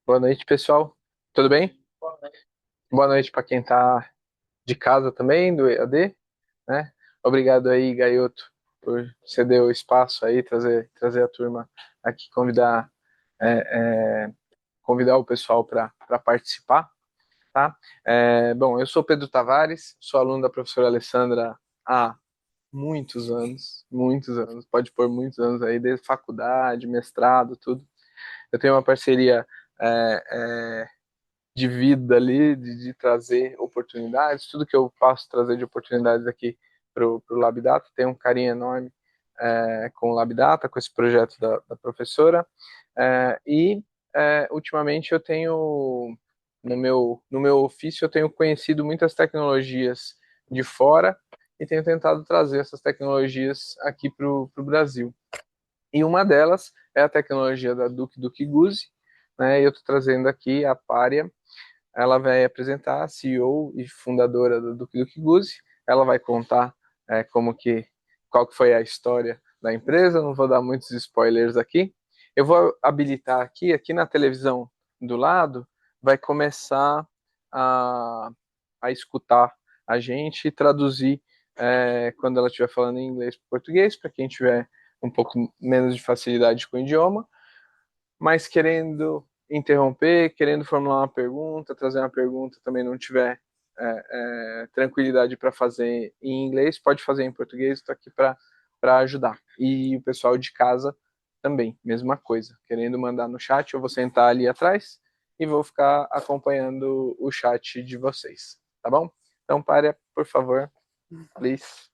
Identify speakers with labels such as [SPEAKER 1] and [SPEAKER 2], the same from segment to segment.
[SPEAKER 1] Boa noite, pessoal. Tudo bem? Boa noite para quem está de casa também, do EAD, né? Obrigado aí, Gaioto, por ceder o espaço aí, trazer a turma aqui, convidar o pessoal para participar, tá? Bom, eu sou Pedro Tavares, sou aluno da professora Alessandra há muitos anos, pode pôr muitos anos aí, desde faculdade, mestrado, tudo. Eu tenho uma parceria é, é, de vida ali, de trazer oportunidades, tudo que eu posso trazer de oportunidades aqui para o Labdata, tenho um carinho enorme com o Labdata, com esse projeto da professora, ultimamente eu tenho, no meu ofício, eu tenho conhecido muitas tecnologias de fora e tenho tentado trazer essas tecnologias aqui para o Brasil. E uma delas é a tecnologia da Duke Duke Goose, né? E eu estou trazendo aqui a Parya. Ela vai apresentar a CEO e fundadora do Duke Duke Goose. Ela vai contar qual que foi a história da empresa. Não vou dar muitos spoilers aqui. Eu vou habilitar aqui na televisão do lado, vai começar a, a escutar a gente e traduzir quando ela estiver falando em inglês para português, para quem tiver um pouco menos de facilidade com o idioma, mas querendo interromper, querendo formular uma pergunta, trazer uma pergunta, também não tiver tranquilidade para fazer em inglês, pode fazer em português, estou aqui para ajudar. E o pessoal de casa também, mesma coisa. Querendo mandar no chat, eu vou sentar ali atrás e vou ficar acompanhando o chat de vocês, tá bom? Então, Parya, por favor, please.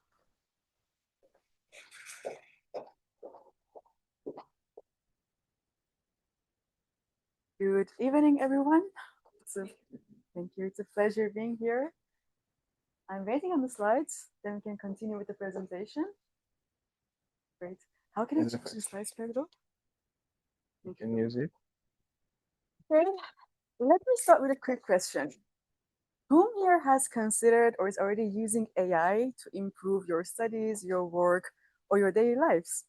[SPEAKER 2] Good evening, everyone. Thank you. It's a pleasure being here. I'm waiting on the slides, then we can continue with the presentation. Great. How can I change the slides, Pedro?
[SPEAKER 1] You can use it.
[SPEAKER 2] Okay. Let me start with a quick question. Whom here has considered or is already using AI to improve your studies, your work, or your daily lives?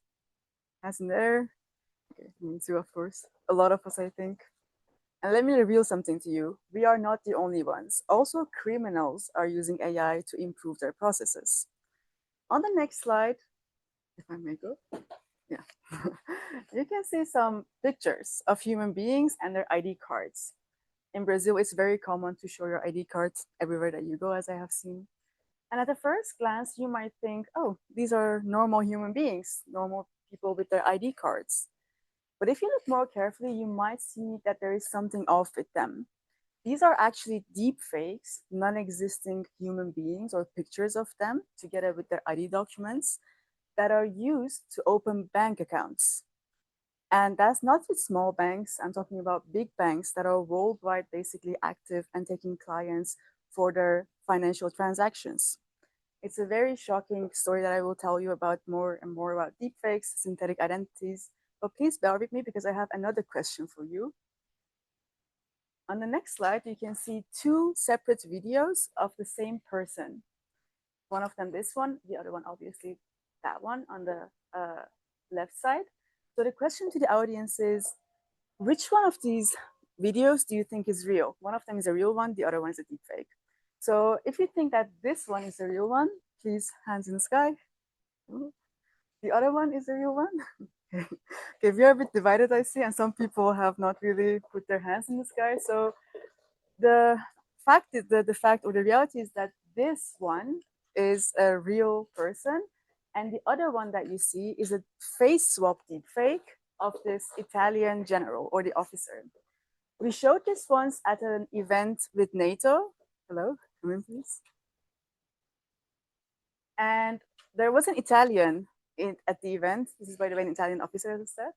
[SPEAKER 2] Hasn't there? Okay, me too, of course. A lot of us, I think. And let me reveal something to you. We are not the only ones. Also, criminals are using AI to improve their processes. On the next slide, if I may go, yeah, you can see some pictures of human beings and their ID cards. In Brazil, it's very common to show your ID cards everywhere that you go, as I have seen. And at the first glance, you might think, oh, these are normal human beings, normal people with their ID cards. But if you look more carefully, you might see that there is something off with them. These are actually deepfakes, non-existing human beings or pictures of them together with their ID documents that are used to open bank accounts. And that's not with small banks. I'm talking about big banks that are worldwide basically active and taking clients for their financial transactions. It's a very shocking story that I will tell you about more and more about deepfakes, synthetic identities. But please bear with me because I have another question for you. On the next slide, you can see two separate videos of the same person. One of them this one, the other one obviously that one on the left side. So the question to the audience is, which one of these videos do you think is real? One of them is a real one, the other one is a deepfake. So if you think that this one is the real one, please hands in the sky. The other one is the real one. Okay, we are a bit divided, I see, and some people have not really put their hands in the sky. So the fact is the fact or the reality is that this one is a real person, and the other one that you see is a face swap deepfake of this Italian general or the officer. We showed this once at an event with NATO. Hello, come in, please. And there was an Italian at the event. This is, by the way, an Italian officer, as I said.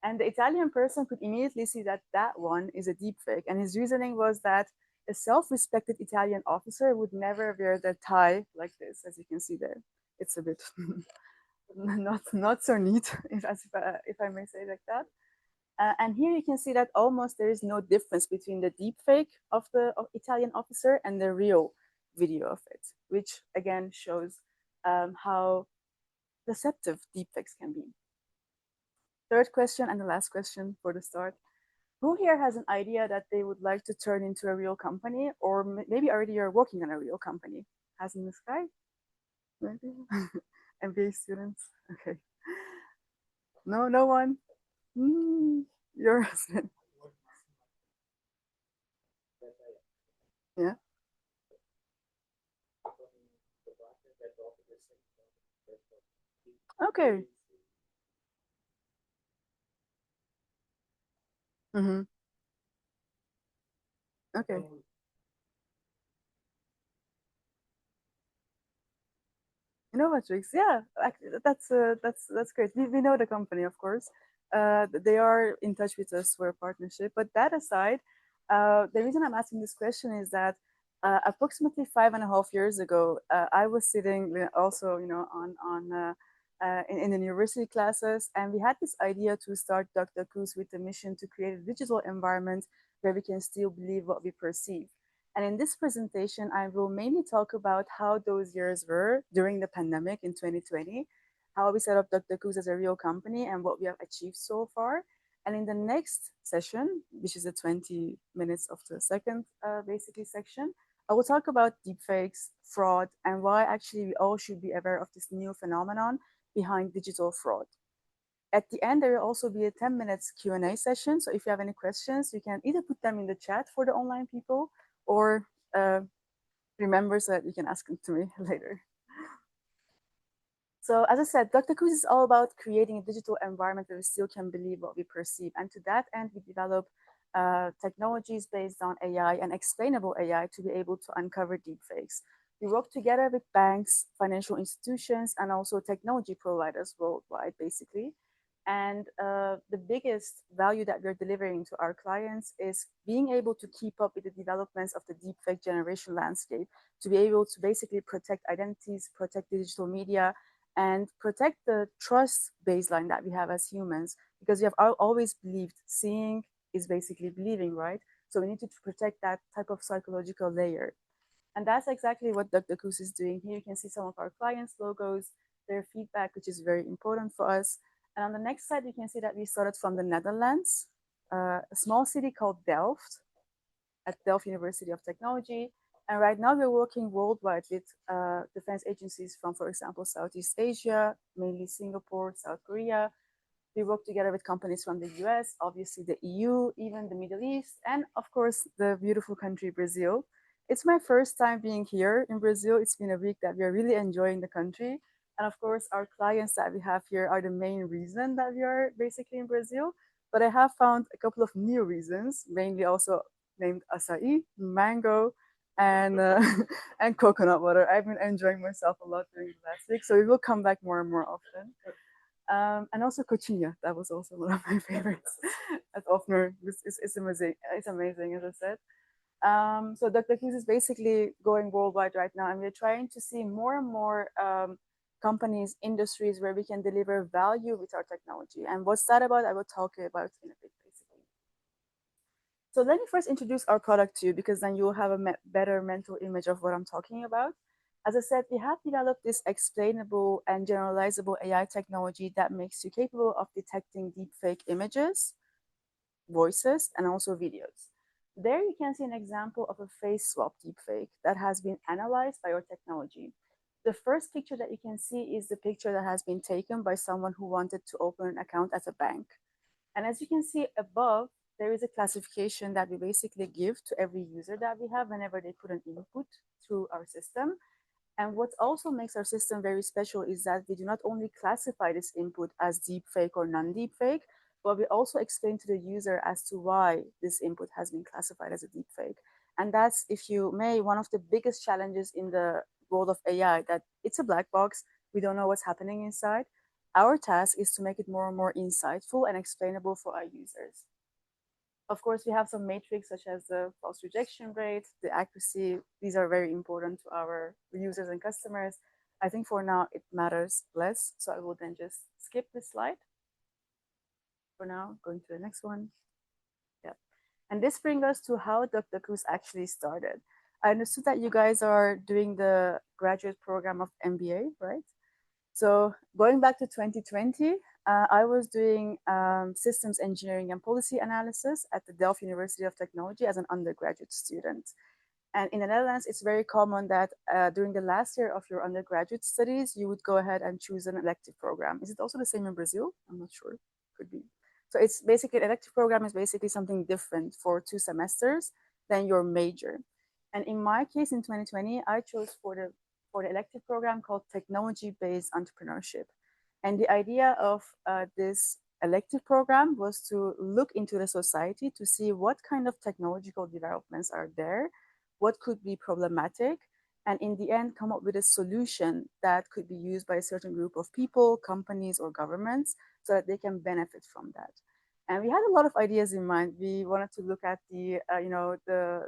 [SPEAKER 2] And the Italian person could immediately see that that one is a deepfake. And his reasoning was that a self-respected Italian officer would never wear their tie like this, as you can see there. It's a bit not so neat, if I may say like that. And here you can see that almost there is no difference between the deepfake of the Italian officer and the real video of it, which again shows how deceptive deepfakes can be. Third question and the last question for the start. Who here has an idea that they would like to turn into a real company, or maybe already you're working on a real company? Has in the sky? Maybe? MBA students? Okay. No, no one? Your husband. Yeah. Okay. Mm-hmm. Okay. Innovatrix, yeah, actually, that's great. We know the company, of course. They are in touch with us for a partnership. But that aside, the reason I'm asking this question is that approximately 5.5 years ago, I was sitting also, in the university classes, and we had this idea to start Dr. Kuz with the mission to create a digital environment where we can still believe what we perceive. And in this presentation, I will mainly talk about how those years were during the pandemic in 2020, how we set up Dr. Kuz as a real company and what we have achieved so far. And in the next session, which is the 20 minutes of the second basically section, I will talk about deepfakes, fraud, and why actually we all should be aware of this new phenomenon behind digital fraud. At the end, there will also be a 10 minutes Q&A session. So if you have any questions, you can either put them in the chat for the online people or remember so that you can ask them to me later. So as I said, Dr. Kuz is all about creating a digital environment where we still can believe what we perceive. And to that end, we develop technologies based on AI and explainable AI to be able to uncover deepfakes. We work together with banks, financial institutions, and also technology providers worldwide, basically. And the biggest value that we're delivering to our clients is being able to keep up with the developments of the deepfake generation landscape, to be able to basically protect identities, protect digital media, and protect the trust baseline that we have as humans, because we have always believed seeing is basically believing, right? So we need to protect that type of psychological layer. And that's exactly what Dr. Kuz is doing. Here you can see some of our clients' logos, their feedback, which is very important for us. And on the next slide, you can see that we started from the Netherlands, a small city called Delft, at Delft University of Technology. And right now we're working worldwide with defense agencies from, for example, Southeast Asia, mainly Singapore, South Korea. We work together with companies from the US, obviously the EU, even the Middle East, and of course, the beautiful country, Brazil. It's my first time being here in Brazil. It's been a week that we are really enjoying the country. And of course, our clients that we have here are the main reason that we are basically in Brazil. But I have found a couple of new reasons, mainly also named acai, mango, and and coconut water. I've been enjoying myself a lot during the last week, so we will come back more and more often. And also cochinilla, that was also one of my favorites. At Offner, it's amazing. It's amazing, as I said. So Dr. Kuz is basically going worldwide right now, and we're trying to see more and more companies, industries where we can deliver value with our technology. And what's that about? I will talk about in a bit, basically. So let me first introduce our product to you, because then you'll have a better mental image of what I'm talking about. As I said, we have developed this explainable and generalizable AI technology that makes you capable of detecting deepfake images, voices, and also videos. There you can see an example of a face swap deepfake that has been analyzed by our technology. The first picture that you can see is the picture that has been taken by someone who wanted to open an account at a bank. And as you can see above, there is a classification that we basically give to every user that we have whenever they put an input through our system. And what also makes our system very special is that we do not only classify this input as deepfake or non-deepfake, but we also explain to the user as to why this input has been classified as a deepfake. And that's, if you may, one of the biggest challenges in the world of AI, that it's a black box. We don't know what's happening inside. Our task is to make it more and more insightful and explainable for our users. Of course, we have some metrics such as the false rejection rate, the accuracy. These are very important to our users and customers. I think for now it matters less, so I will then just skip this slide. For now, going to the next one. Yeah. And this brings us to how Dr. Kuz actually started. I understood that you guys are doing the graduate program of MBA, right? So going back to 2020, I was doing systems engineering and policy analysis at the Delft University of Technology as an undergraduate student. And in the Netherlands, it's very common that during the last year of your undergraduate studies, you would go ahead and choose an elective program. Is it also the same in Brazil? I'm not sure. Could be. So it's basically an elective program is basically something different for 2 semesters than your major. And in my case, in 2020, I chose for the elective program called technology-based entrepreneurship. And the idea of this elective program was to look into the society to see what kind of technological developments are there, what could be problematic, and in the end come up with a solution that could be used by a certain group of people, companies, or governments so that they can benefit from that. And we had a lot of ideas in mind. We wanted to look at the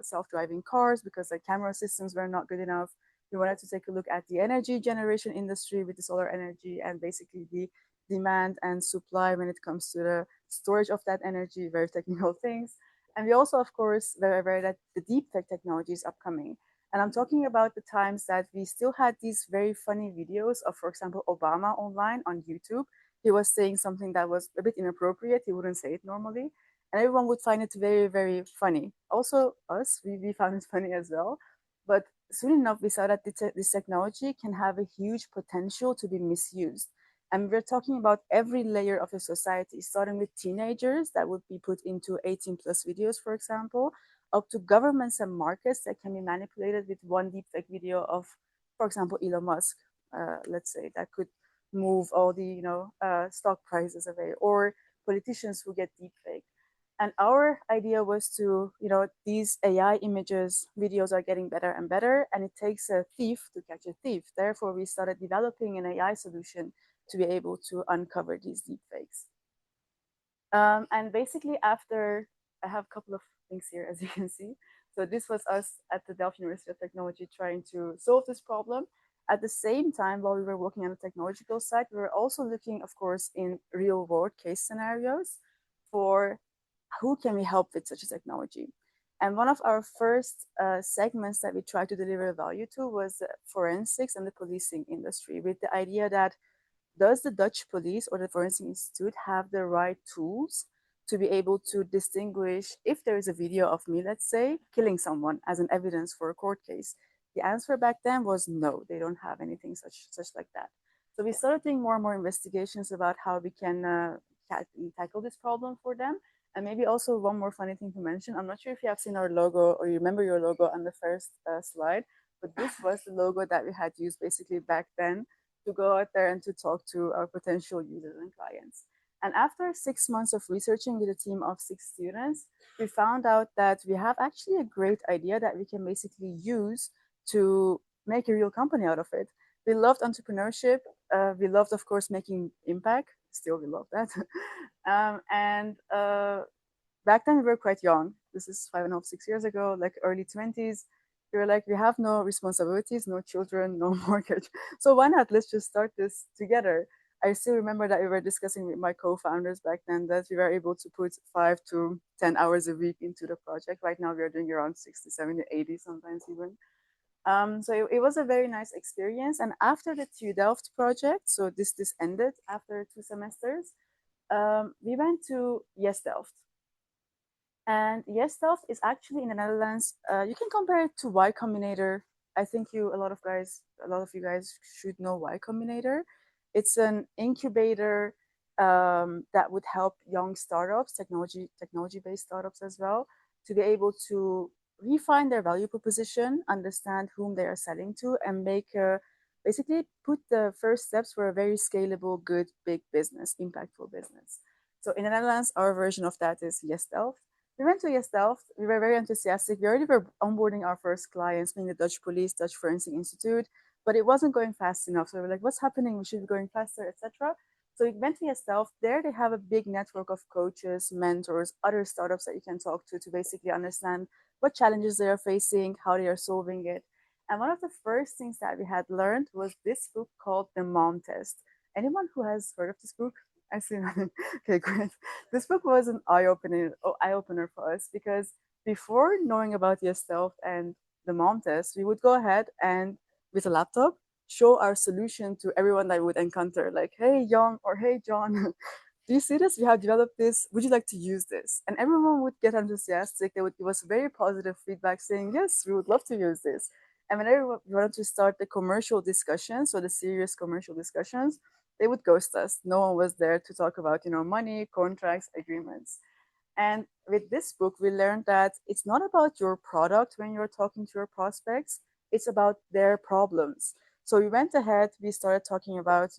[SPEAKER 2] self-driving cars because the camera systems were not good enough. We wanted to take a look at the energy generation industry with the solar energy and basically the demand and supply when it comes to the storage of that energy, very technical things. And we also, of course, were aware that the deepfake technology is upcoming. And I'm talking about the times that we still had these very funny videos of, for example, Obama online on YouTube. He was saying something that was a bit inappropriate. He wouldn't say it normally. And everyone would find it very, very funny. Also, us, we found it funny as well. But soon enough, we saw that this technology can have a huge potential to be misused. And we're talking about every layer of the society, starting with teenagers that would be put into 18 plus videos, for example, up to governments and markets that can be manipulated with one deepfake video of, for example, Elon Musk, let's say, that could move all the stock prices away, or politicians who get deepfake. And our idea was to, these AI images, videos are getting better and better, and it takes a thief to catch a thief. Therefore, we started developing an AI solution to be able to uncover these deepfakes. And basically, after I have a couple of things here, as you can see. So this was us at the Delft University of Technology trying to solve this problem. At the same time, while we were working on the technological side, we were also looking, of course, in real world case scenarios for who can we help with such a technology. And one of our first segments that we tried to deliver value to was forensics and the policing industry, with the idea that does the Dutch police or the Forensic Institute have the right tools to be able to distinguish if there is a video of me, let's say, killing someone as an evidence for a court case? The answer back then was no, they don't have anything such like that. So we started doing more and more investigations about how we can tackle this problem for them. And maybe also one more funny thing to mention, I'm not sure if you have seen our logo or you remember your logo on the first slide, but this was the logo that we had used basically back then to go out there and to talk to our potential users and clients. And after 6 months of researching with a team of 6 students, we found out that we have actually a great idea that we can basically use to make a real company out of it. We loved entrepreneurship. We loved, of course, making impact. Still, we love that. Back then we were quite young. This is 5.5, 6 years ago, like early 20s. We were like, we have no responsibilities, no children, no mortgage. So why not? Let's just start this together. I still remember that we were discussing with my co-founders back then that we were able to put 5 to 10 hours a week into the project. Right now we are doing around 60, 70, 80 sometimes even. So it was a very nice experience. And after the TU Delft project, so this ended after 2 semesters, we went to Yes Delft. And Yes Delft is actually in the Netherlands. You can compare it to Y Combinator. I think a lot of you guys should know Y Combinator. It's an incubator that would help young startups, technology-based startups as well, to be able to refine their value proposition, understand whom they are selling to, and basically put the first steps for a very scalable, good, big business, impactful business. So in the Netherlands, our version of that is Yes Delft. We went to Yes Delft. We were very enthusiastic. We already were onboarding our first clients, being the Dutch police, Dutch Forensic Institute, but it wasn't going fast enough. So we were like, what's happening? We should be going faster, etc. So we went to Yes Delft. There they have a big network of coaches, mentors, other startups that you can talk to basically understand what challenges they are facing, how they are solving it. And one of the first things that we had learned was this book called The Mom Test. Anyone who has heard of this book? I see nothing. Okay, great. This book was an eye-opener for us because before knowing about Yes Delft and the Mom Test, we would go ahead and with a laptop, show our solution to everyone that we would encounter, like, hey, Young, or hey, John, do you see this? We have developed this. Would you like to use this? And everyone would get enthusiastic. They would give us very positive feedback saying, yes, we would love to use this. And whenever we wanted to start the commercial discussions, so the serious commercial discussions, they would ghost us. No one was there to talk about, money, contracts, agreements. And with this book, we learned that it's not about your product when you're talking to your prospects, it's about their problems. So we went ahead, we started talking about,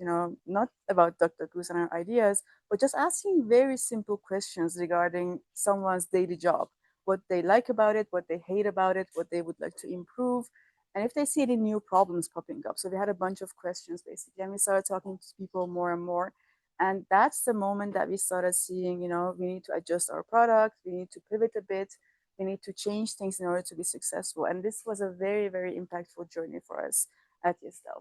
[SPEAKER 2] not about DuckDuckGoose and our ideas, but just asking very simple questions regarding someone's daily job, what they like about it, what they hate about it, what they would like to improve, and if they see any new problems popping up. So we had a bunch of questions basically, and we started talking to people more and more. And that's the moment that we started seeing, we need to adjust our product, we need to pivot a bit, we need to change things in order to be successful. And this was a very, very impactful journey for us at Esta.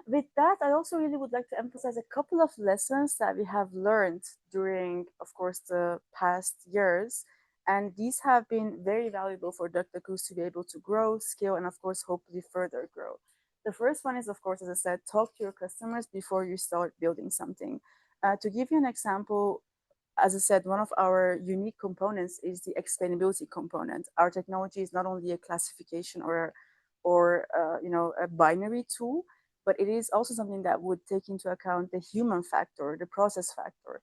[SPEAKER 2] With that, I also really would like to emphasize a couple of lessons that we have learned during, of course, the past years. And these have been very valuable for DuckDuckGoose to be able to grow, scale, and of course, hopefully further grow. The first one is, of course, as I said, talk to your customers before you start building something. To give you an example, as I said, one of our unique components is the explainability component. Our technology is not only a classification or a binary tool, but it is also something that would take into account the human factor, the process factor.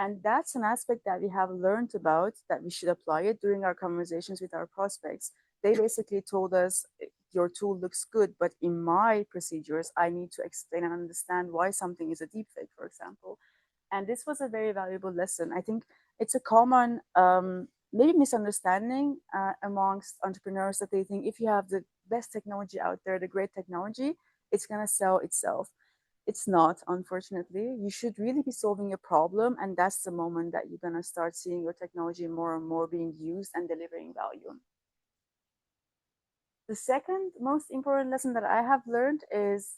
[SPEAKER 2] And that's an aspect that we have learned about, that we should apply it during our conversations with our prospects. They basically told us, your tool looks good, but in my procedures, I need to explain and understand why something is a deepfake, for example. And this was a very valuable lesson. I think it's a common maybe misunderstanding amongst entrepreneurs, that they think if you have the best technology out there, the great technology, it's going to sell itself. It's not, unfortunately. You should really be solving a problem, and that's the moment that you're going to start seeing your technology more and more being used and delivering value. The second most important lesson that I have learned is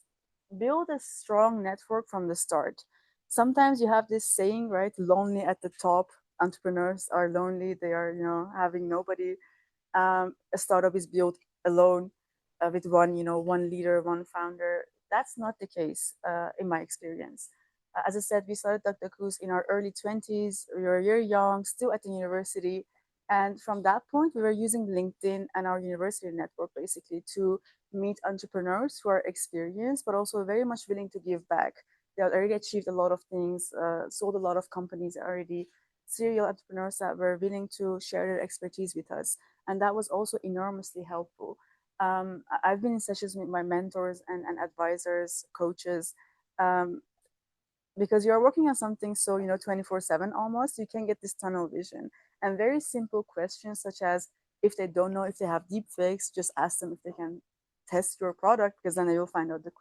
[SPEAKER 2] build a strong network from the start. Sometimes you have this saying, right? Lonely at the top. Entrepreneurs are lonely. They are, having nobody. A startup is built alone with one leader, one founder. That's not the case in my experience. As I said, we started DuckDuckGoose in our early 20s. We were very young, still at the university. And from that point, we were using LinkedIn and our university network basically to meet entrepreneurs who are experienced, but also very much willing to give back. They had already achieved a lot of things, sold a lot of companies already, serial entrepreneurs that were willing to share their expertise with us. And that was also enormously helpful. I've been in sessions with my mentors and advisors, coaches, because you're working on something so 24/7 almost, you can get this tunnel vision. And very simple questions such as, if they don't know if they have deep fakes, just ask them if they can test your product, because then they will find out the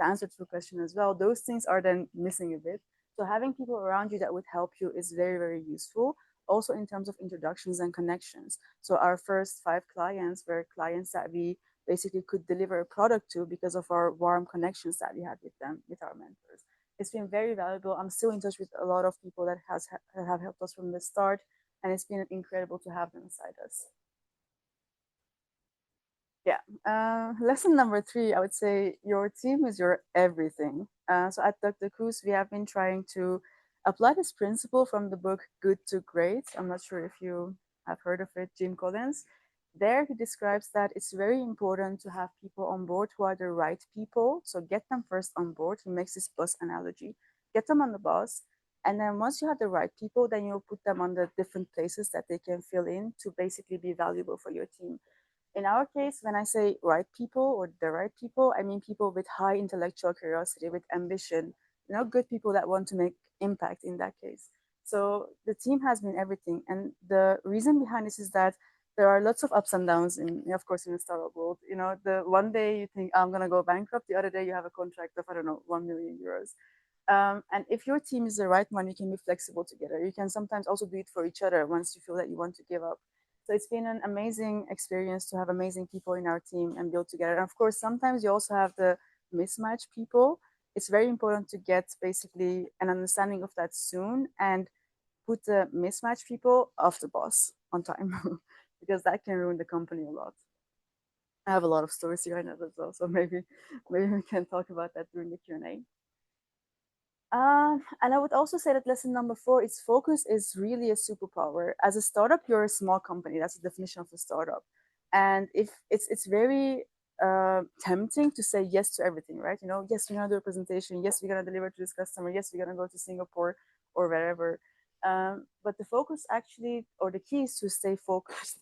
[SPEAKER 2] answer to the question as well. Those things are then missing a bit. So having people around you that would help you is very, very useful. Also in terms of introductions and connections. So our first 5 clients were clients that we basically could deliver a product to because of our warm connections that we had with them, with our mentors. It's been very valuable. I'm still in touch with a lot of people that have helped us from the start, and it's been incredible to have them beside us. Yeah. Lesson number 3, I would say your team is your everything. So at DuckDuckGoose, we have been trying to apply this principle from the book Good to Great. I'm not sure if you have heard of it, Jim Collins. There he describes that it's very important to have people on board who are the right people. So get them first on board. He makes this bus analogy. Get them on the bus. And then once you have the right people, then you'll put them on the different places that they can fill in to basically be valuable for your team. In our case, when I say right people or the right people, I mean people with high intellectual curiosity, with ambition, good people that want to make impact in that case. So the team has been everything. And the reason behind this is that there are lots of ups and downs of course, in the startup world. The one day you think, I'm going to go bankrupt. The other day you have a contract of, 1 million euros. And if your team is the right one, you can be flexible together. You can sometimes also do it for each other once you feel that you want to give up. So it's been an amazing experience to have amazing people in our team and build together. And of course, sometimes you also have the mismatch people. It's very important to get basically an understanding of that soon and put the mismatch people off the bus on time because that can ruin the company a lot. I have a lot of stories here as well, so maybe we can talk about that during the Q&A. And I would also say that lesson number 4 is focus is really a superpower. As a startup, you're a small company. That's the definition of a startup. And if it's very tempting to say yes to everything, right? You know, yes, we're gonna do a presentation. Yes, we're gonna deliver to this customer. Yes, we're gonna go to Singapore or wherever. But the focus actually, or the key is to stay focused.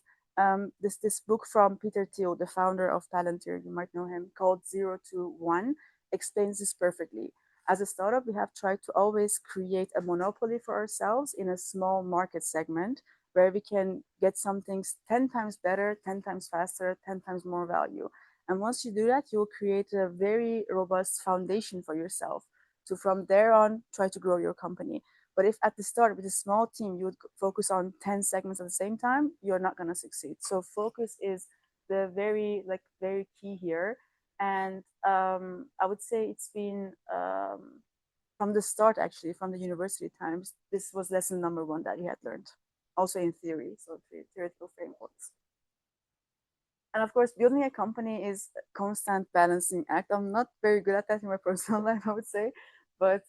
[SPEAKER 2] This book from Peter Thiel, the founder of Palantir, you might know him, called 0 to 1, explains this perfectly. As a startup, we have tried to always create a monopoly for ourselves in a small market segment where we can get something 10 times better, 10 times faster, 10 times more value. And once you do that, you'll create a very robust foundation for yourself to from there on try to grow your company. But if at the start with a small team, you would focus on 10 segments at the same time, you're not going to succeed. So focus is the very key here. And I would say it's been from the start, actually, from the university times, this was lesson number 1 that we had learned, also in theory, so theoretical frameworks. And of course, building a company is a constant balancing act. I'm not very good at that in my personal life, I would say, but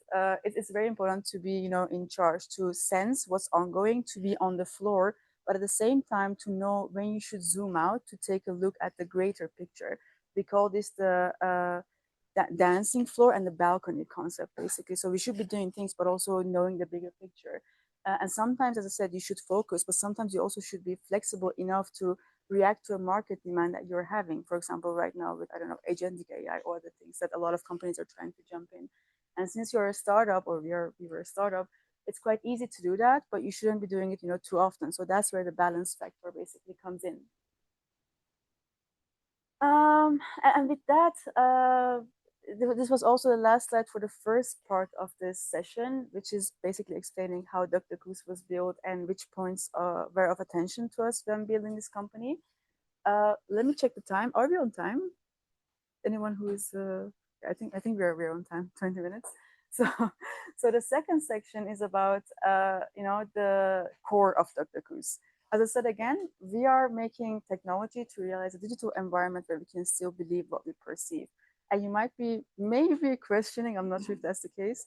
[SPEAKER 2] it's very important to be, in charge, to sense what's ongoing, to be on the floor, but at the same time to know when you should zoom out to take a look at the greater picture. We call this the dancing floor and the balcony concept, basically. So we should be doing things, but also knowing the bigger picture. And sometimes, as I said, you should focus, but sometimes you also should be flexible enough to react to a market demand that you're having. For example, right now with, I don't know, agentic AI or other things that a lot of companies are trying to jump in. And since you're a startup, or we were a startup, it's quite easy to do that, but you shouldn't be doing it, too often. So that's where the balance factor basically comes in. And with that, this was also the last slide for the first part of this session, which is basically explaining how DuckDuckGoose was built and which points were of attention to us when building this company. Let me check the time. Are we on time? Anyone who is, I think we're on time, 20 minutes. So the second section is about, the core of DuckDuckGoose. As I said again, we are making technology to realize a digital environment where we can still believe what we perceive. And you might be maybe questioning, I'm not sure if that's the case.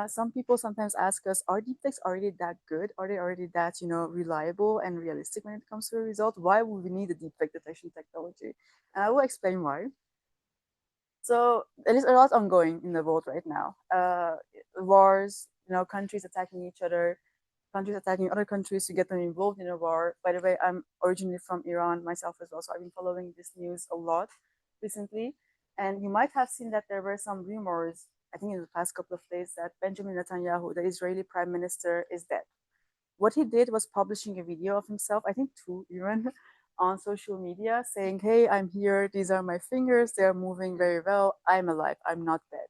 [SPEAKER 2] Some people sometimes ask us, are deepfakes already that good? Are they already that, reliable and realistic when it comes to a result? Why would we need a deepfake detection technology? And I will explain why. So there is a lot ongoing in the world right now. Wars, countries attacking each other, countries attacking other countries to get them involved in a war. By the way, I'm originally from Iran myself as well, so I've been following this news a lot recently. And you might have seen that there were some rumors, I think in the past couple of days, that Benjamin Netanyahu, the Israeli prime minister, is dead. What he did was publishing a video of himself, I think 2 even, on social media saying, hey, I'm here, these are my fingers, they're moving very well, I'm alive, I'm not dead.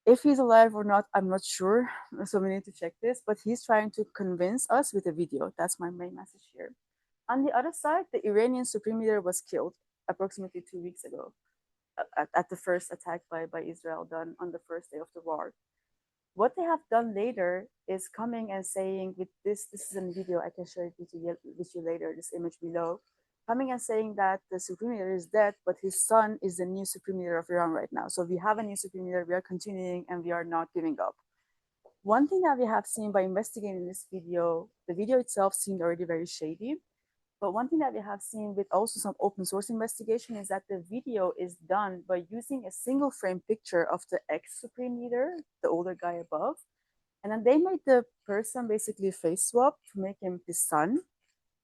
[SPEAKER 2] If he's alive or not, I'm not sure, so we need to check this, but he's trying to convince us with a video. That's my main message here. On the other side, the Iranian supreme leader was killed approximately 2 weeks ago at the first attack by Israel done on the first day of the war. What they have done later is coming and saying, with this is a video, I can show it with you later, this image below, coming and saying that the supreme leader is dead, but his son is the new supreme leader of Iran right now. So we have a new supreme leader, we are continuing, and we are not giving up. One thing that we have seen by investigating this video, the video itself seemed already very shady. But one thing that we have seen with also some open source investigation is that the video is done by using a single frame picture of the ex-supreme leader, the older guy above. And then they made the person basically face swap to make him his son.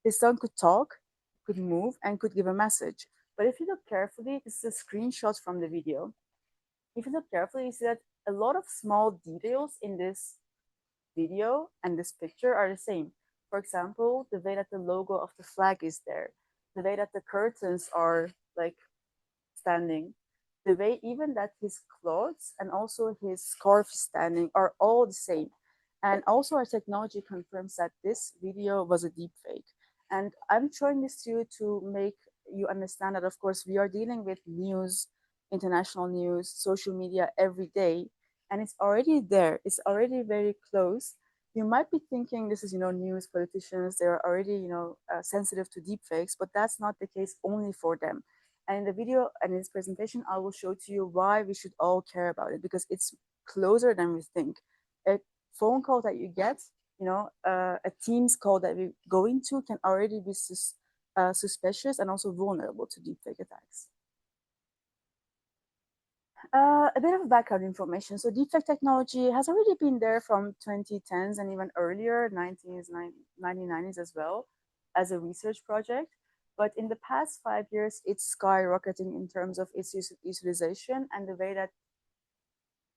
[SPEAKER 2] His son could talk, could move, and could give a message. But if you look carefully, this is a screenshot from the video. If you look carefully, you see that a lot of small details in this video and this picture are the same. For example, the way that the logo of the flag is there, the way that the curtains are like standing, the way even that his clothes and also his scarf standing are all the same. And also our technology confirms that this video was a deep fake. And I'm showing this to you to make you understand that, of course, we are dealing with news, international news, social media every day, and it's already there. It's already very close. You might be thinking this is, news, politicians, they're already, sensitive to deepfakes, but that's not the case only for them. And in the video and in this presentation, I will show to you why we should all care about it, because it's closer than we think. A phone call that you get, a Teams call that we go into can already be suspicious and also vulnerable to deepfake attacks. A bit of background information. So deepfake technology has already been there from 2010s and even earlier, 1990s as well, as a research project. But in the past 5 years, it's skyrocketing in terms of its utilization and the way that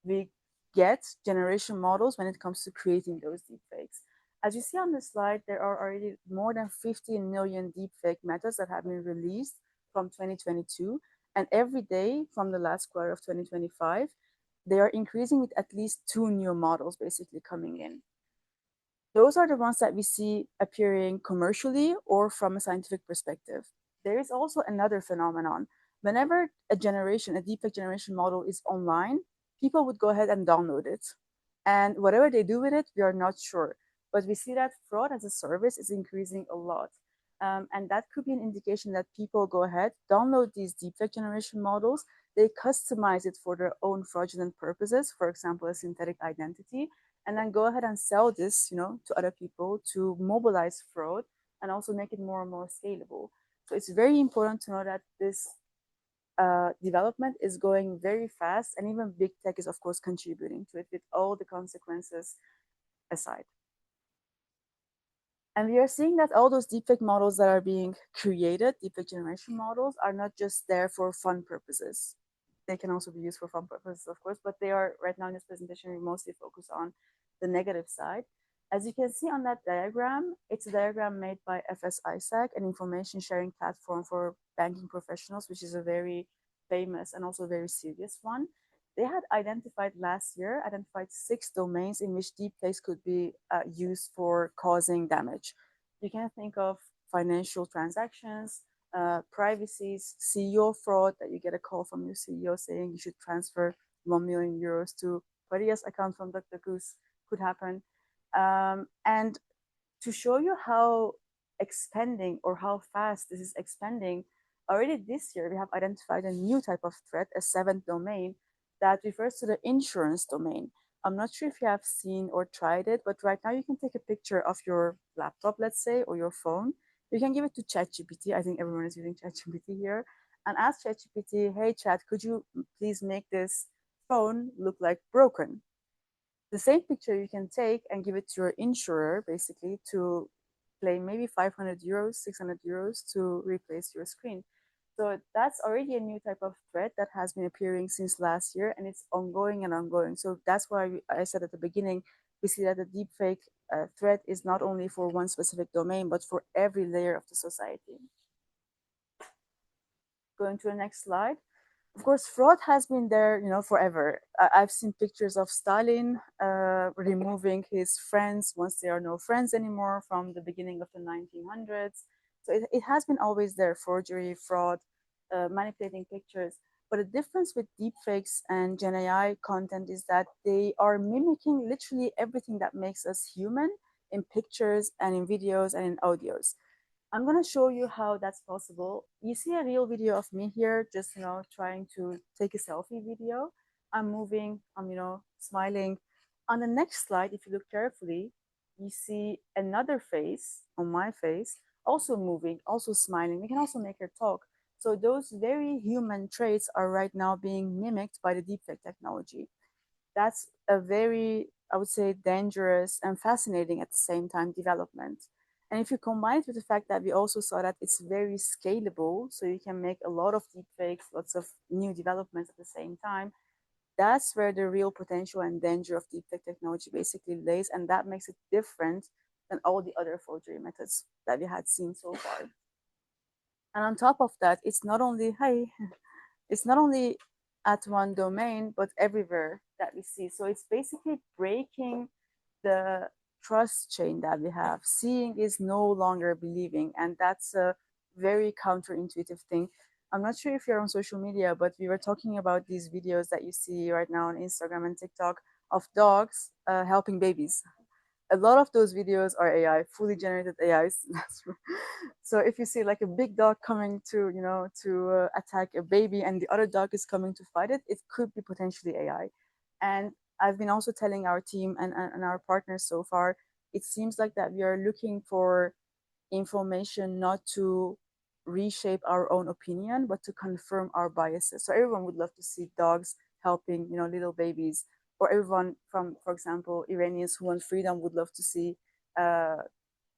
[SPEAKER 2] we get generation models when it comes to creating those deepfakes. As you see on the slide, there are already more than 15 million deepfake methods that have been released from 2022. And every day from the last quarter of 2025, they are increasing with at least 2 new models basically coming in. Those are the ones that we see appearing commercially or from a scientific perspective. There is also another phenomenon. Whenever a deepfake generation model is online, people would go ahead and download it. And whatever they do with it, we are not sure. But we see that fraud as a service is increasing a lot. And that could be an indication that people go ahead, download these deepfake generation models, they customize it for their own fraudulent purposes, for example, a synthetic identity, and then go ahead and sell this, to other people to mobilize fraud and also make it more and more scalable. So it's very important to know that this development is going very fast, and even big tech is, of course, contributing to it with all the consequences aside. And we are seeing that all those deepfake models that are being created, deepfake generation models, are not just there for fun purposes. They can also be used for fun purposes, of course, but they are, right now in this presentation, we mostly focus on the negative side. As you can see on that diagram, it's a diagram made by FS-ISAC, an information sharing platform for banking professionals, which is a very famous and also very serious one. They had last year, identified 6 domains in which deepfakes could be used for causing damage. You can think of financial transactions, privacies, CEO fraud, that you get a call from your CEO saying you should transfer 1 million euros to Parya's account from Dr. Goose, could happen. And to show you how expanding or how fast this is expanding, already this year we have identified a new type of threat, a 7th domain, that refers to the insurance domain. I'm not sure if you have seen or tried it, but right now you can take a picture of your laptop, let's say, or your phone. You can give it to ChatGPT. I think everyone is using ChatGPT here. And ask ChatGPT, hey, Chat, could you please make this phone look like broken? The same picture you can take and give it to your insurer, basically, to claim maybe 500 euros, 600 euros to replace your screen. So that's already a new type of threat that has been appearing since last year, and it's ongoing and ongoing. So that's why I said at the beginning, we see that the deepfake threat is not only for one specific domain, but for every layer of the society. Going to the next slide. Of course, fraud has been there, forever. I've seen pictures of Stalin removing his friends once there are no friends anymore from the beginning of the 1900s. So it has been always there, forgery, fraud, manipulating pictures. But the difference with deepfakes and Gen AI content is that they are mimicking literally everything that makes us human in pictures and in videos and in audios. I'm going to show you how that's possible. You see a real video of me here, just, trying to take a selfie video. I'm moving, I'm, smiling. On the next slide, if you look carefully, you see another face on my face, also moving, also smiling. We can also make her talk. So those very human traits are right now being mimicked by the deepfake technology. That's a very, I would say, dangerous and fascinating at the same time development. And if you combine it with the fact that we also saw that it's very scalable, so you can make a lot of deepfakes, lots of new developments at the same time, that's where the real potential and danger of deepfake technology basically lays, and that makes it different than all the other forgery methods that we had seen so far. And on top of that, it's not only at one domain, but everywhere that we see. So it's basically breaking the trust chain that we have. Seeing is no longer believing, and that's a very counterintuitive thing. I'm not sure if you're on social media, but we were talking about these videos that you see right now on Instagram and TikTok of dogs helping babies. a lot of those videos are AI, fully generated AIs. So if you see like a big dog coming to, to attack a baby and the other dog is coming to fight it, it could be potentially AI. And I've been also telling our team and our partners so far, it seems like that we are looking for information not to reshape our own opinion, but to confirm our biases. So everyone would love to see dogs helping, little babies, or everyone from, for example, Iranians who want freedom would love to see, or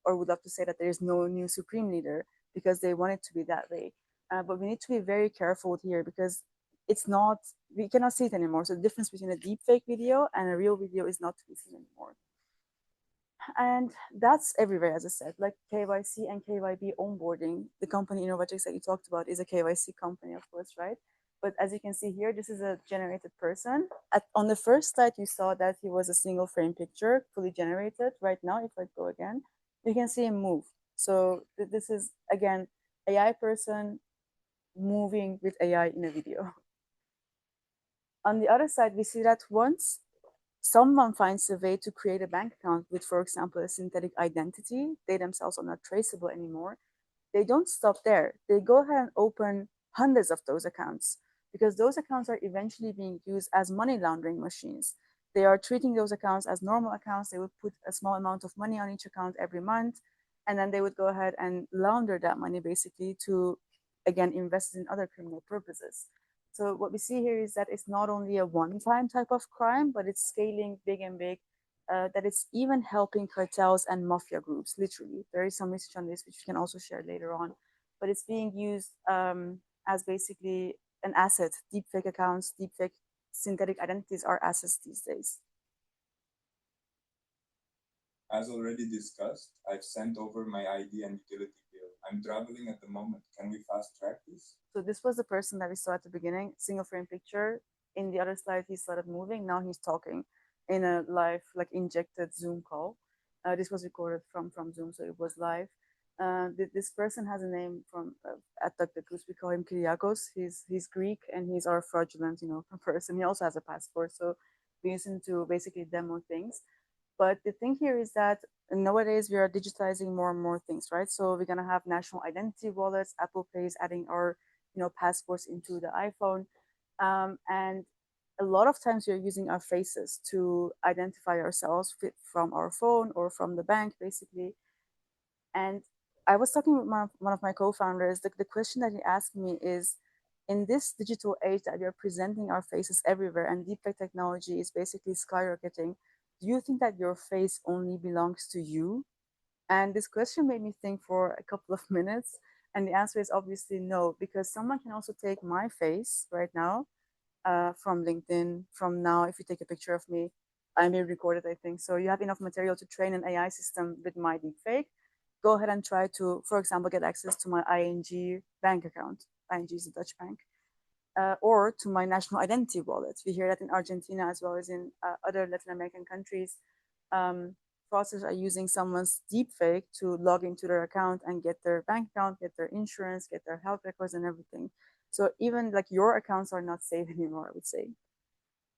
[SPEAKER 2] would love to say that there is no new supreme leader because they want it to be that way. But we need to be very careful here because it's not, we cannot see it anymore. So the difference between a deepfake video and a real video is not to be seen anymore. And that's everywhere, as I said, like KYC and KYB onboarding. The company Innovatics that you talked about is a KYC company, of course, right? But as you can see here, this is a generated person. On the first slide, you saw that he was a single frame picture, fully generated. Right now, if I go again, you can see him move. So this is, again, AI person moving with AI in a video. On the other side, we see that once someone finds a way to create a bank account with, for example, a synthetic identity, they themselves are not traceable anymore, they don't stop there. They go ahead and open hundreds of those accounts because those accounts are eventually being used as money laundering machines. They are treating those accounts as normal accounts. They would put a small amount of money on each account every month, and then they would go ahead and launder that money basically to, again, invest in other criminal purposes. So what we see here is that it's not only a one-time type of crime, but it's scaling big and big, that it's even helping cartels and mafia groups, literally. There is some research on this, which we can also share later on. But it's being used as basically an asset. Deepfake accounts, deepfake synthetic identities are assets these days.
[SPEAKER 3] As already discussed, I've sent over my ID and utility bill. I'm traveling at the moment. Can we fast track this?
[SPEAKER 2] So this was the person that we saw at the beginning, single frame picture. In the other slide, he started moving. Now he's talking in a live, like injected Zoom call. This was recorded from Zoom, so it was live. This person has a name from at Dr. we call him Kyriakos. He's Greek and he's our fraudulent, person. He also has a passport, so we use him to basically demo things. But the thing here is that nowadays we are digitizing more and more things, right? So we're gonna have national identity wallets. Apple Pay is adding our, passports into the iPhone, and a lot of times we're using our faces to identify ourselves from our phone or from the bank, basically. And I was talking with one of my co-founders. The question that he asked me is, in this digital age that we are presenting our faces everywhere and deepfake technology is basically skyrocketing, do you think that your face only belongs to you? And this question made me think for a couple of minutes. And the answer is obviously no, because someone can also take my face right now from LinkedIn. From now, if you take a picture of me, I may record it, I think. So you have enough material to train an AI system with my deepfake. Go ahead and try to, for example, get access to my ING bank account. ING is a Dutch bank. Or to my national identity wallet. We hear that in Argentina as well as in other Latin American countries. Fraudsters are using someone's deepfake to log into their account and get their bank account, get their insurance, get their health records and everything. So even like your accounts are not safe anymore, I would say,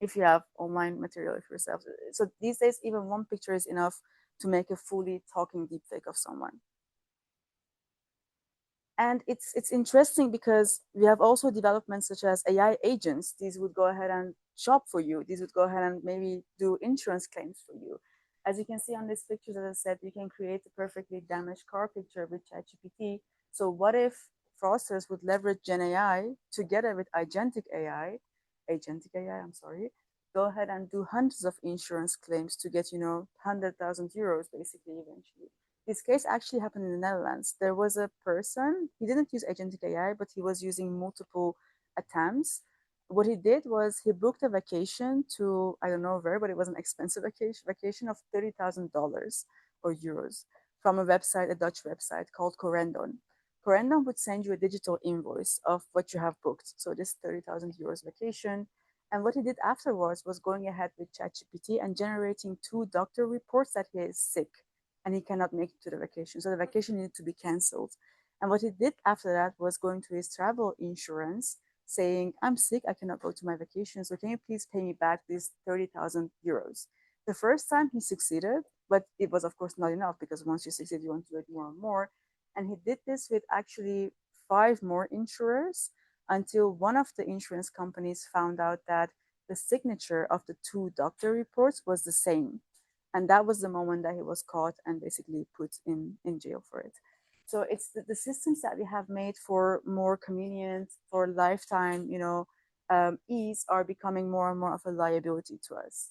[SPEAKER 2] if you have online material of yourself. So these days, even one picture is enough to make a fully talking deepfake of someone. And it's interesting because we have also developments such as AI agents. These would go ahead and shop for you. These would go ahead and maybe do insurance claims for you. As you can see on these pictures, as I said, you can create a perfectly damaged car picture with ChatGPT. So what if fraudsters would leverage Gen AI together with agentic AI, go ahead and do hundreds of insurance claims to get, 100,000 euros basically eventually. This case actually happened in the Netherlands. There was a person, he didn't use agentic AI, but he was using multiple attempts. What he did was he booked a vacation to, I don't know where, but it was an expensive vacation of $30,000 or euros from a website, a Dutch website called Corendon. Corendon would send you a digital invoice of what you have booked. So this 30,000 euros vacation. And what he did afterwards was going ahead with ChatGPT and generating 2 doctor reports that he is sick and he cannot make it to the vacation. So the vacation needed to be canceled. And what he did after that was going to his travel insurance saying, I'm sick, I cannot go to my vacation. So can you please pay me back these 30,000 euros? The first time he succeeded. but it was of course not enough, because once you succeed, you want to do it more and more. And he did this with actually 5 more insurers, until one of the insurance companies found out that the signature of the 2 doctor reports was the same. And that was the moment that he was caught and basically put in jail for it. So it's the systems that we have made for more convenient, for lifetime, ease, are becoming more and more of a liability to us.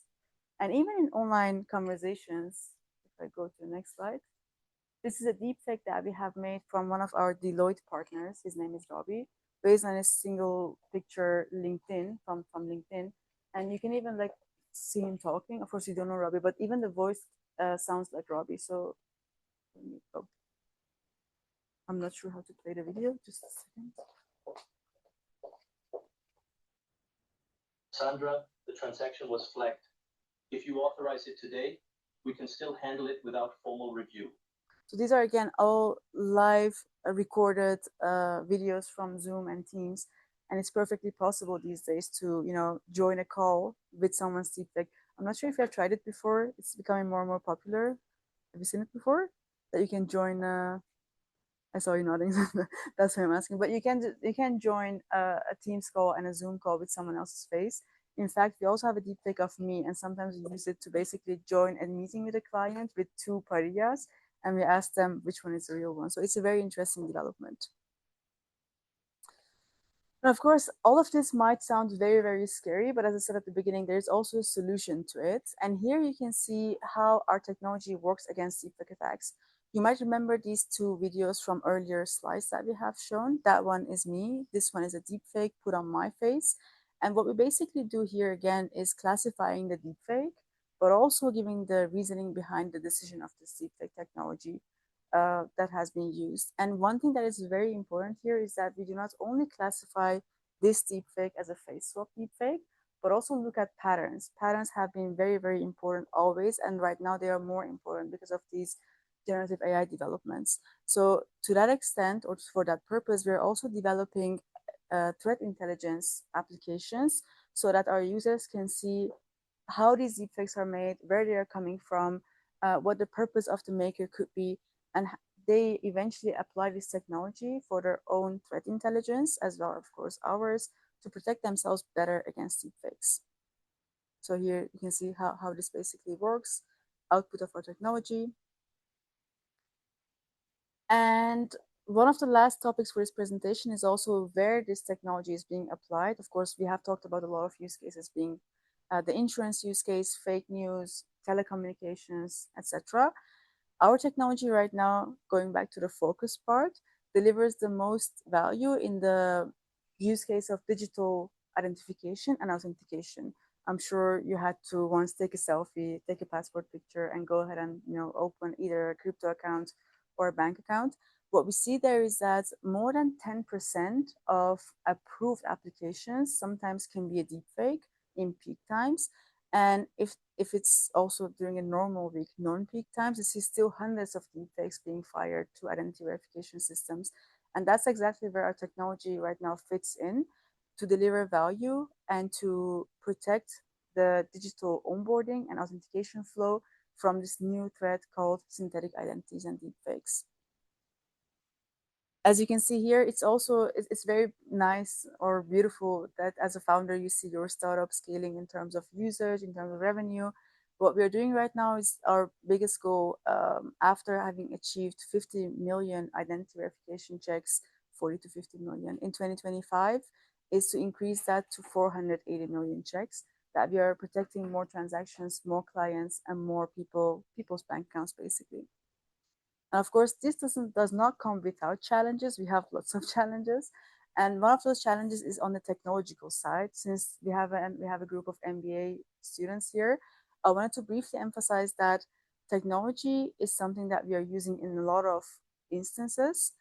[SPEAKER 2] And even in online conversations, if I go to the next slide, this is a deepfake that we have made from one of our Deloitte partners. His name is Robbie, based on a single picture LinkedIn from LinkedIn. And you can even like see him talking. Of course, you don't know Robbie, but even the voice sounds like Robbie. So let me go. I'm not sure how to play the video. Just a second.
[SPEAKER 4] Sandra, the transaction was flagged. If you authorize it today, we can still handle it without formal review.
[SPEAKER 2] So these are again all live recorded videos from Zoom and Teams, and it's perfectly possible these days to join a call with someone's deepfake. I'm not sure if you have tried it before. It's becoming more and more popular. Have you seen it before? That you can join. I saw you nodding. That's why I'm asking. But you can join a Teams call and a Zoom call with someone else's face. In fact, we also have a deepfake of me, and sometimes we use it to basically join a meeting with a client with 2 Paryas, and we ask them which one is the real one. So it's a very interesting development. And of course, all of this might sound very, very scary, but as I said at the beginning, there's also a solution to it. And here you can see how our technology works against deepfake attacks. You might remember these 2 videos from earlier slides that we have shown. That one is me. This one is a deepfake put on my face. And what we basically do here again is classifying the deepfake, but also giving the reasoning behind the decision of this deepfake technology that has been used. And one thing that is very important here is that we do not only classify this deepfake as a face swap deepfake, but also look at patterns. Patterns have been very, very important always, and right now they are more important because of these generative AI developments. So to that extent, or for that purpose, we're also developing threat intelligence applications so that our users can see how these deepfakes are made, where they are coming from, what the purpose of the maker could be, and they eventually apply this technology for their own threat intelligence, as well, of course, ours, to protect themselves better against deepfakes. So here you can see how this basically works, output of our technology. And one of the last topics for this presentation is also where this technology is being applied. Of course, we have talked about a lot of use cases being the insurance use case, fake news, telecommunications, etc. Our technology right now, going back to the focus part, delivers the most value in the use case of digital identification and authentication. I'm sure you had to once take a selfie, take a passport picture, and go ahead and open either a crypto account or a bank account. What we see there is that more than 10% of approved applications sometimes can be a deepfake in peak times. And if it's also during a normal week, non-peak times, you see still hundreds of deepfakes being fired to identity verification systems. And that's exactly where our technology right now fits in, to deliver value and to protect the digital onboarding and authentication flow from this new threat called synthetic identities and deepfakes. As you can see here, it's very nice or beautiful that as a founder, you see your startup scaling in terms of usage, in terms of revenue. What we're doing right now is our biggest goal, after having achieved 50 million identity verification checks, 40 to 50 million in 2025, is to increase that to 480 million checks, that we are protecting more transactions, more clients, and more people's bank accounts, basically. And of course, this does not come without challenges. We have lots of challenges. And one of those challenges is on the technological side. Since we have a group of MBA students here, I wanted to briefly emphasize that technology is something that we are using in a lot of instances,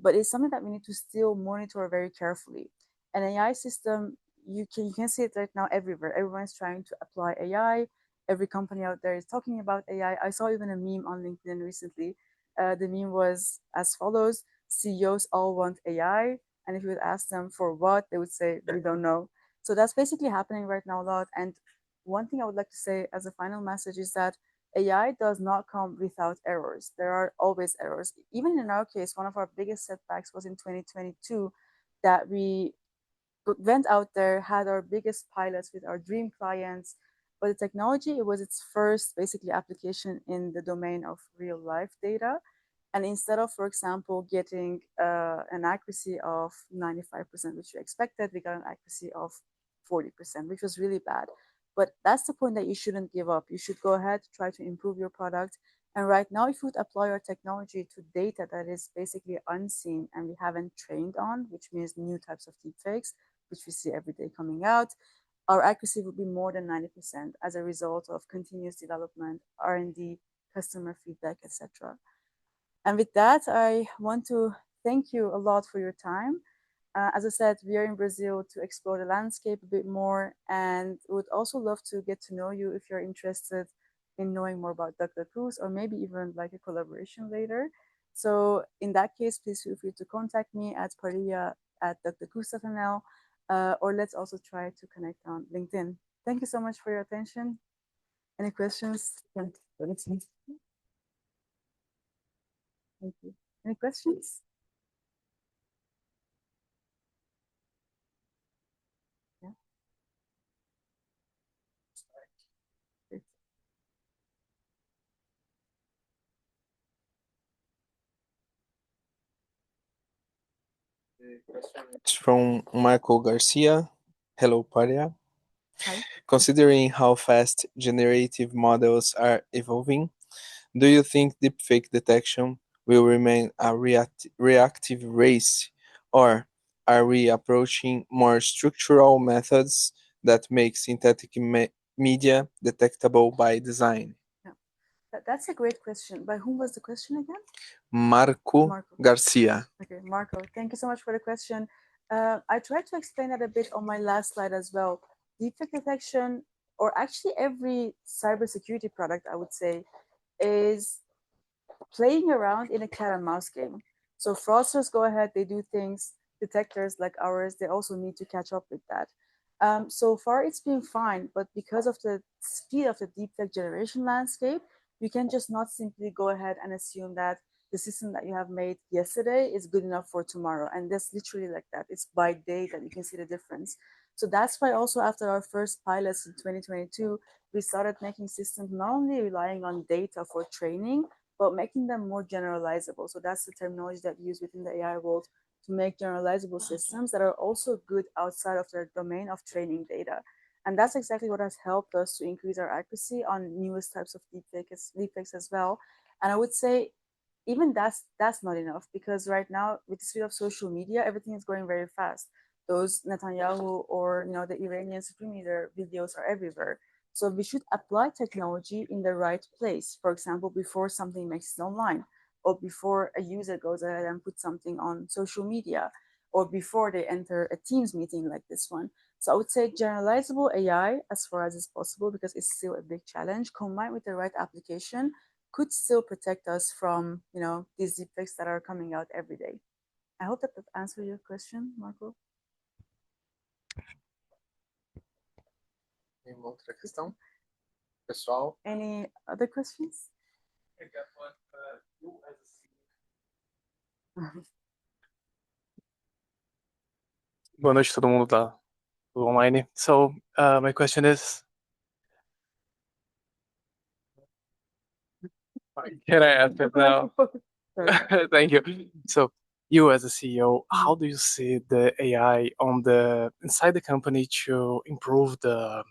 [SPEAKER 2] but it's something that we need to still monitor very carefully. An AI system, you can see it right now everywhere. Everyone's trying to apply AI. Every company out there is talking about AI. I saw even a meme on LinkedIn recently. The meme was as follows: CEOs all want AI, and if you would ask them for what, they would say, we don't know. So that's basically happening right now a lot. And one thing I would like to say as a final message is that AI does not come without errors. There are always errors. Even in our case, one of our biggest setbacks was in 2022 that we went out there, had our biggest pilots with our dream clients, but the technology, it was its first basically application in the domain of real life data. And instead of, for example, getting an accuracy of 95%, which we expected, we got an accuracy of 40%, which was really bad. But that's the point that you shouldn't give up. You should go ahead, try to improve your product. And right now, if you would apply your technology to data that is basically unseen and we haven't trained on, which means new types of deepfakes, which we see every day coming out, our accuracy would be more than 90% as a result of continuous development, R&D, customer feedback, etc. And with that, I want to thank you a lot for your time. As I said, we are in Brazil to explore the landscape a bit more, and would also love to get to know you if you're interested in knowing more about DuckDuckGoose, or maybe even like a collaboration later. So in that case, please feel free to contact me at parya@duckduckgoose.nl, or let's also try to connect on LinkedIn. Thank you so much for your attention. Any questions? Thank you. Any questions? Yeah. Great.
[SPEAKER 1] It's from Michael Garcia. Hello, Parya.
[SPEAKER 2] Hi.
[SPEAKER 1] Considering how fast generative models are evolving, do you think deepfake detection will remain a reactive race, or are we approaching more structural methods that make synthetic media detectable by design?
[SPEAKER 2] That's a great question. By whom was the question again?
[SPEAKER 1] Marco Garcia.
[SPEAKER 2] Okay, Marco, thank you so much for the question. I tried to explain that a bit on my last slide as well. Deepfake detection, or actually every cybersecurity product, I would say, is playing around in a cat and mouse game. So fraudsters go ahead, they do things. Detectors like ours, they also need to catch up with that. So far, it's been fine, but because of the speed of the deepfake generation landscape, you can just not simply go ahead and assume that the system that you have made yesterday is good enough for tomorrow. And that's literally like that. It's by day that you can see the difference. So that's why also after our first pilots in 2022, we started making systems not only relying on data for training, but making them more generalizable. So that's the terminology that we use within the AI world, to make generalizable systems that are also good outside of their domain of training data. And that's exactly what has helped us to increase our accuracy on newest types of deepfakes as well. And I would say even that's not enough, because right now with the speed of social media, everything is going very fast. Those Netanyahu or the Iranian supreme leader videos are everywhere. So we should apply technology in the right place. For example, before something makes it online, or before a user goes ahead and puts something on social media, or before they enter a Teams meeting like this one. So I would say generalizable AI as far as is possible, because it's still a big challenge, combined with the right application, could still protect us from these deepfakes that are coming out every day. I hope that answered your question, Marco.
[SPEAKER 1] Nenhuma outra questão? Pessoal?
[SPEAKER 2] Any other questions?
[SPEAKER 5] Boa noite, todo mundo tá online. So, my question is, can I ask it now? Thank you. So, you as a CEO, how do you see the AI inside the company to improve the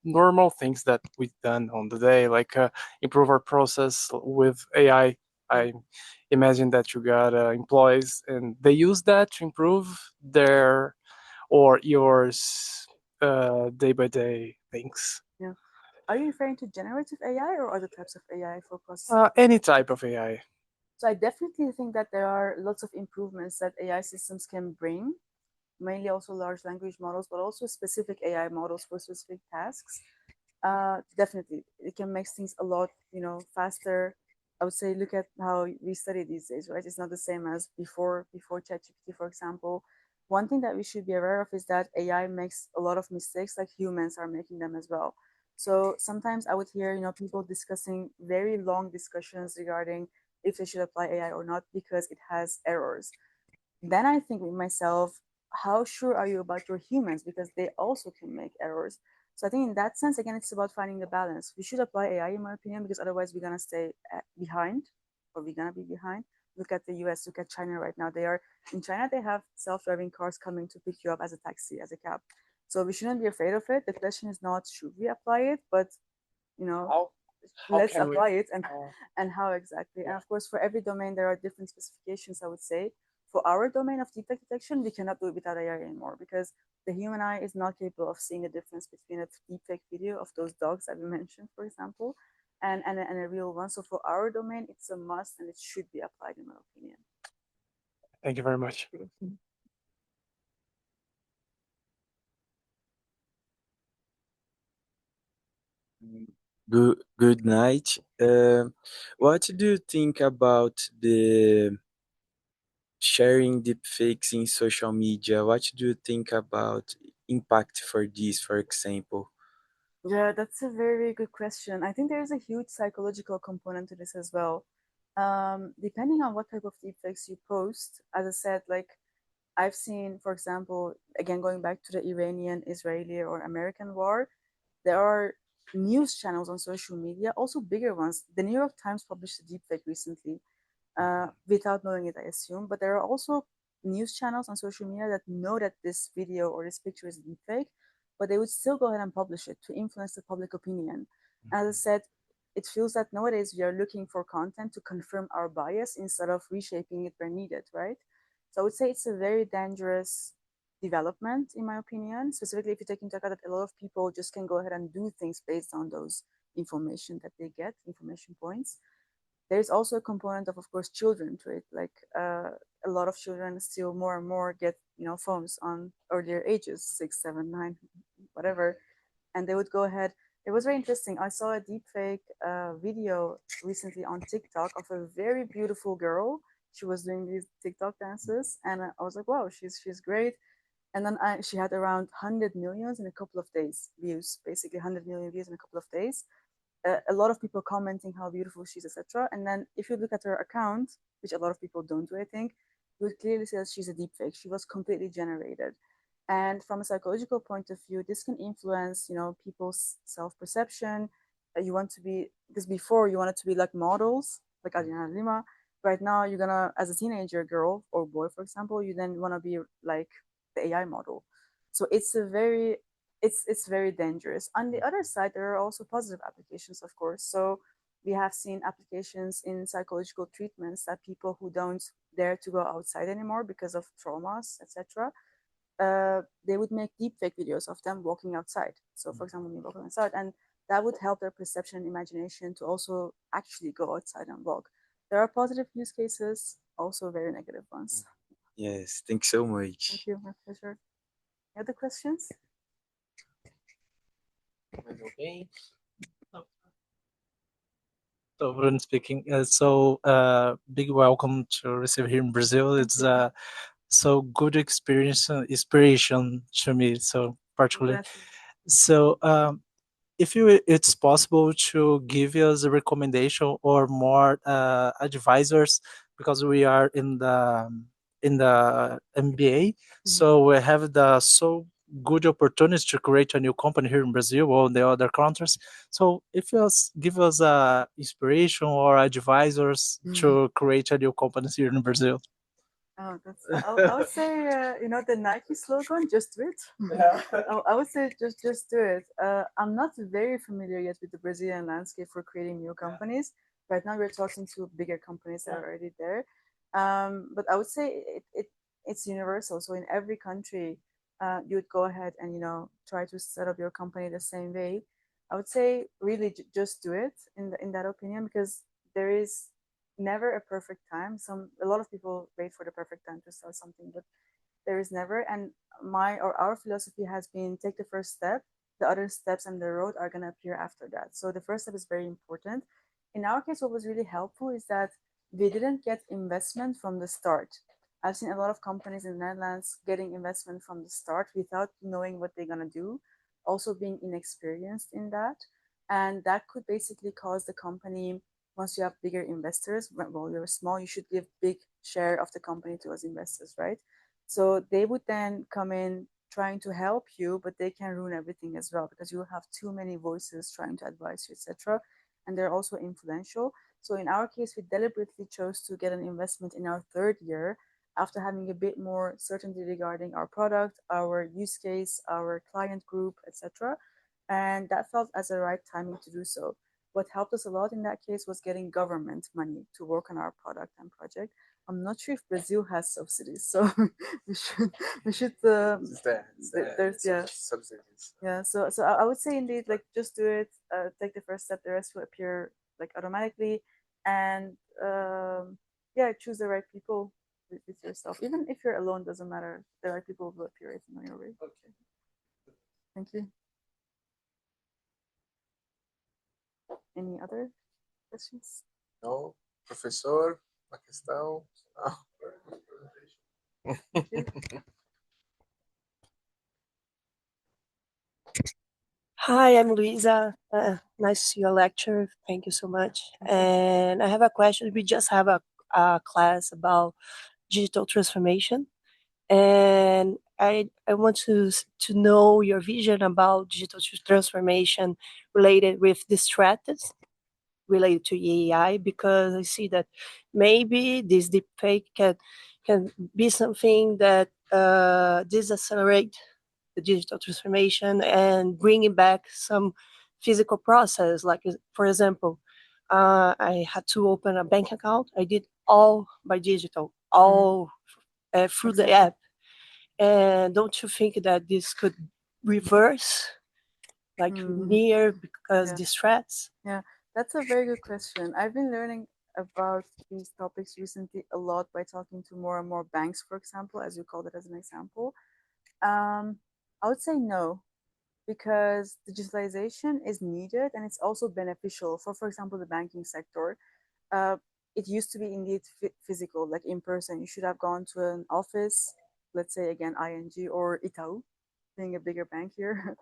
[SPEAKER 5] normal things that we've done on the day, like improve our process with AI? I imagine that you got employees and they use that to improve their or yours day-by-day things.
[SPEAKER 2] Yeah. Are you referring to generative AI or other types of AI for processing?
[SPEAKER 5] Any type of AI.
[SPEAKER 2] So I definitely think that there are lots of improvements that AI systems can bring, mainly also large language models, but also specific AI models for specific tasks. Definitely, it can make things a lot, faster. I would say, look at how we study these days, right? It's not the same as before ChatGPT, for example. One thing that we should be aware of is that AI makes a lot of mistakes, like humans are making them as well. So sometimes I would hear, people discussing very long discussions regarding if they should apply AI or not because it has errors. Then I think with myself, how sure are you about your humans? Because they also can make errors. So I think in that sense, again, it's about finding the balance. We should apply AI, in my opinion, because otherwise we're gonna stay behind, or we're gonna be behind. Look at the US, look at China right now. In China, they have self-driving cars coming to pick you up as a taxi, as a cab. So we shouldn't be afraid of it. The question is not should we apply it, but
[SPEAKER 5] How
[SPEAKER 2] let's
[SPEAKER 5] can we?
[SPEAKER 2] apply it, and how exactly. And of course, for every domain, there are different specifications, I would say. For our domain of deepfake detection, we cannot do it without AI anymore because the human eye is not capable of seeing the difference between a deepfake video of those dogs that we mentioned, for example, and a real one. So for our domain, it's a must and it should be applied, in my opinion.
[SPEAKER 5] Thank you very much.
[SPEAKER 6] Good night. What do you think about the sharing deepfakes in social media? What do you think about impact for this, for example?
[SPEAKER 2] Yeah, that's a very good question. I think there is a huge psychological component to this as well. Depending on what type of deepfakes you post, as I said, like I've seen, for example, again going back to the Iranian, Israeli, or American war, there are news channels on social media, also bigger ones. The New York Times published a deepfake recently, without knowing it, I assume. But there are also news channels on social media that know that this video or this picture is deepfake, but they would still go ahead and publish it to influence the public opinion. As I said, it feels that nowadays we are looking for content to confirm our bias instead of reshaping it where needed, right? So I would say it's a very dangerous development, in my opinion, specifically if you take into account that a lot of people just can go ahead and do things based on those information that they get, information points. There's also a component of course, children to it. Like a lot of children still more and more get, phones on earlier ages, 6, 7, 9, whatever, and they would go ahead. It was very interesting. I saw a deepfake video recently on TikTok of a very beautiful girl. She was doing these TikTok dances, and I was like, wow, she's great. And then she had around 100 millions in a couple of days views, basically 100 million views in a couple of days. A lot of people commenting how beautiful she is, etc. And then if you look at her account, which a lot of people don't do, I think, you would clearly see that she's a deepfake. She was completely generated. And from a psychological point of view, this can influence, people's self-perception. You want to be, because before you wanted to be like models, like Adriana Lima. Right now, you're gonna, as a teenager girl or boy, for example, you then want to be like the AI model. So it's very dangerous. On the other side, there are also positive applications, of course. So we have seen applications in psychological treatments that people who don't dare to go outside anymore because of traumas, etc., they would make deepfake videos of them walking outside. So, for example, when you walk outside, and that would help their perception and imagination to also actually go outside and walk. There are positive use cases, also very negative ones.
[SPEAKER 6] Yes, thanks so much.
[SPEAKER 2] Thank you, my pleasure. Any other questions?
[SPEAKER 5] Okay.
[SPEAKER 7] So, Bruno speaking. Big welcome to receive here in Brazil. It's so good inspiration to me. So particularly, so if it's possible to give us a recommendation or more advisors, because we are in the MBA, so we have the so good opportunity to create a new company here in Brazil or in the other countries. So if you give us inspiration or advisors to create a new company here in Brazil.
[SPEAKER 2] Oh, I would say, the Nike slogan, just do it. I would say just do it. I'm not very familiar yet with the Brazilian landscape for creating new companies. Right now, we're talking to bigger companies that are already there. But I would say it's universal. So in every country, you would go ahead and, try to set up your company the same way. I would say really just do it in that opinion, because there is never a perfect time. A lot of people wait for the perfect time to start something, but there is never. And our philosophy has been take the first step. The other steps on the road are going to appear after that. So the first step is very important. In our case, what was really helpful is that we didn't get investment from the start. I've seen a lot of companies in the Netherlands getting investment from the start without knowing what they're going to do. also being inexperienced in that. And that could basically cause the company, once you have bigger investors, well, you're small, you should give big share of the company to those investors, right? So they would then come in trying to help you, but they can ruin everything as well because you have too many voices trying to advise you, etc. And they're also influential. So in our case, we deliberately chose to get an investment in our third year after having a bit more certainty regarding our product, our use case, our client group, etc. And that felt as the right timing to do so. What helped us a lot in that case was getting government money to work on our product and project. I'm not sure if Brazil has subsidies, so we should there's
[SPEAKER 1] subsidies.
[SPEAKER 2] Yeah, so I would say indeed, like, just do it, take the first step, the rest will appear like automatically, and yeah, choose the right people with yourself. Even if you're alone, doesn't matter. The right people will appear on your way. Okay. Thank you. Any other questions?
[SPEAKER 1] No, professor, uma questão.
[SPEAKER 8] Hi, I'm Luisa. Nice to see your lecture. Thank you so much. And I have a question. We just have a class about digital transformation. And I want to know your vision about digital transformation related with the threats related to AI, because I see that maybe this deepfake can be something that disaccelerate the digital transformation and bringing back some physical process. Like, for example, I had to open a bank account. I did all by digital, all through the app. And don't you think that this could reverse, like near, because these threats?
[SPEAKER 2] Yeah, that's a very good question. I've been learning about these topics recently a lot by talking to more and more banks, for example, as you called it as an example. I would say no, because digitalization is needed and it's also beneficial for example, the banking sector. It used to be indeed physical, like in person. You should have gone to an office, let's say again, ING or Itaú, being a bigger bank here.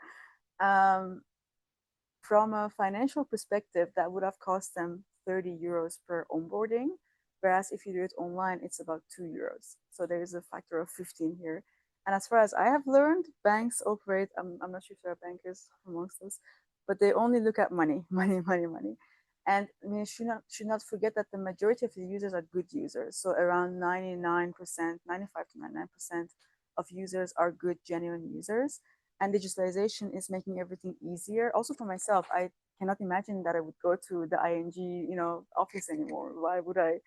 [SPEAKER 2] From a financial perspective, that would have cost them 30 euros per onboarding, whereas if you do it online, it's about 2 euros. So there is a factor of 15 here. And as far as I have learned, banks operate, I'm not sure if there are bankers amongst us, but they only look at money, money, money, money. And you should not forget that the majority of the users are good users. So around 99%, 95 to 99% of users are good, genuine users. And digitalization is making everything easier. Also for myself, I cannot imagine that I would go to the ING, office anymore. Why would I?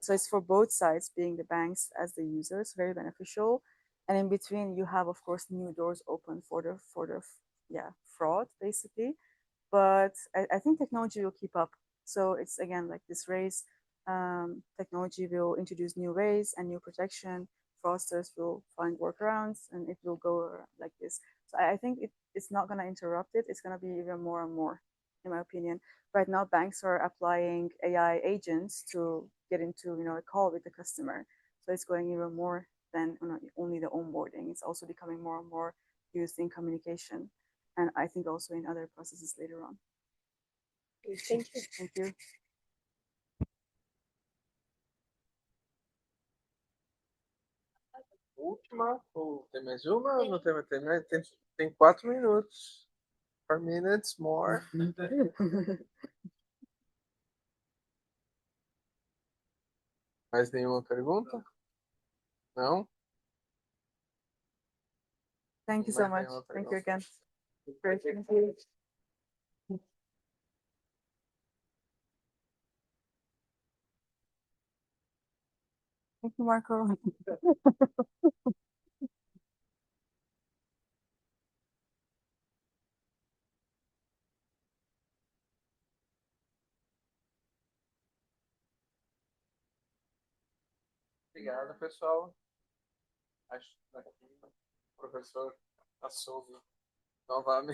[SPEAKER 2] So it's for both sides, being the banks as the users, very beneficial. And in between, you have, of course, new doors open for the fraud, basically. But I think technology will keep up. So it's again like this race. Technology will introduce new ways and new protection. Fraudsters will find workarounds, and it will go like this. So I think it's not going to interrupt it. It's going to be even more and more, in my opinion. Right now, banks are applying AI agents to get into a call with the customer. So it's going even more than only the onboarding. It's also becoming more and more used in communication, and I think also in other processes later on.
[SPEAKER 8] Thank you.
[SPEAKER 2] Thank you.
[SPEAKER 1] Última, ou tem mais uma? Não tem mais? Tem 4 minutos. 4 minutes more. Mais nenhuma pergunta? Não?
[SPEAKER 2] Thank you so much. Thank you again. Great. Thank you. Thank you, Marco.
[SPEAKER 1] Obrigado, pessoal. Acho que aqui o professor passou novamente.